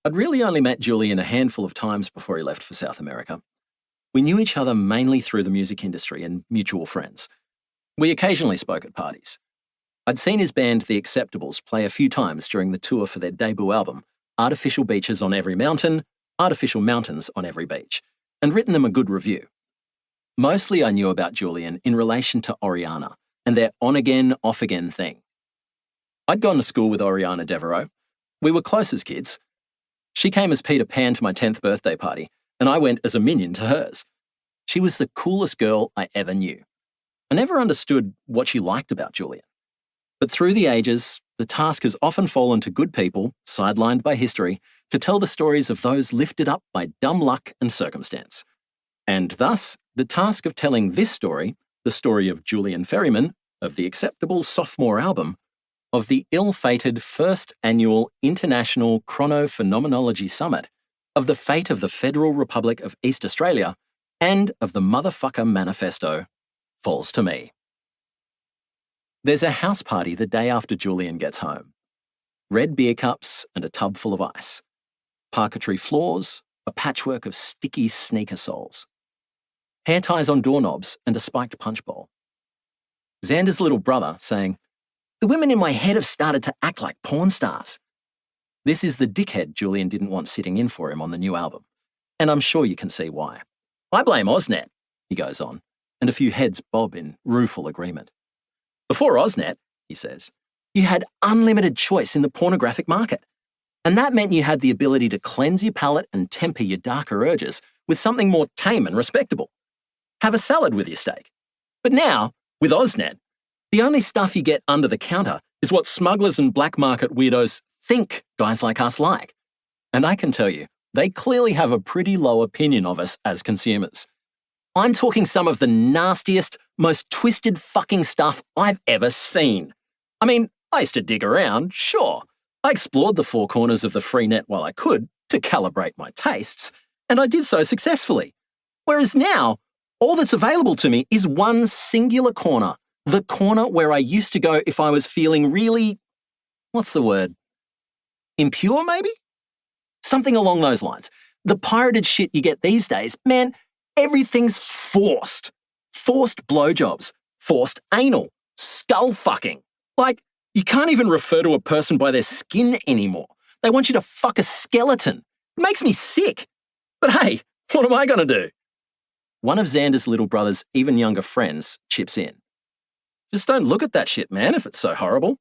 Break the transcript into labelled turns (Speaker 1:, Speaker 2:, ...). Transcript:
Speaker 1: I'd really only met Julian a handful of times before he left for South America. We knew each other mainly through the music industry and mutual friends. We occasionally spoke at parties. I'd seen his band The Acceptables play a few times during the tour for their debut album, Artificial Beaches on Every Mountain, Artificial Mountains on Every Beach, and written them a good review. Mostly I knew about Julian in relation to Oriana and their on-again, off-again thing. I'd gone to school with Oriana Devereaux. We were close as kids. She came as Peter Pan to my 10th birthday party, and I went as a minion to hers. She was the coolest girl I ever knew. I never understood what she liked about Julian. But through the ages, the task has often fallen to good people, sidelined by history, to tell the stories of those lifted up by dumb luck and circumstance. And thus, the task of telling this story, the story of Julian Ferryman, of the Acceptable sophomore album, of the ill-fated first annual International Chronophenomenology Summit, of the fate of the Federal Republic of East Australia, and of the Motherfucker Manifesto, falls to me. There's a house party the day after Julian gets home. Red beer cups and a tub full of ice. Parquetry floors, a patchwork of sticky sneaker soles. Hair ties on doorknobs and a spiked punch bowl. Xander's little brother saying, "The women in my head have started to act like porn stars." This is the dickhead Julian didn't want sitting in for him on the new album, and I'm sure you can see why. "I blame Oznet," he goes on, and a few heads bob in rueful agreement. "Before Oznet," he says, "you had unlimited choice in the pornographic market, and that meant you had the ability to cleanse your palate and temper your darker urges with something more tame and respectable. Have a salad with your steak. But now, with Oznet, the only stuff you get under the counter is what smugglers and black market weirdos think guys like us like. And I can tell you, they clearly have a pretty low opinion of us as consumers. I'm talking some of the nastiest, most twisted fucking stuff I've ever seen. I mean, I used to dig around, sure. I explored the four corners of the free net while I could to calibrate my tastes, and I did so successfully. Whereas now, all that's available to me is one singular corner, the corner where I used to go if I was feeling really, what's the word? Impure, maybe? Something along those lines. The pirated shit you get these days, man, everything's forced. Forced blowjobs, forced anal, skull fucking. Like, you can't even refer to a person by their skin anymore. They want you to fuck a skeleton. It makes me sick. But hey, what am I going to do? One of Xander's little brother's even younger friends chips in. "Just don't look at that shit, man, if it's so horrible.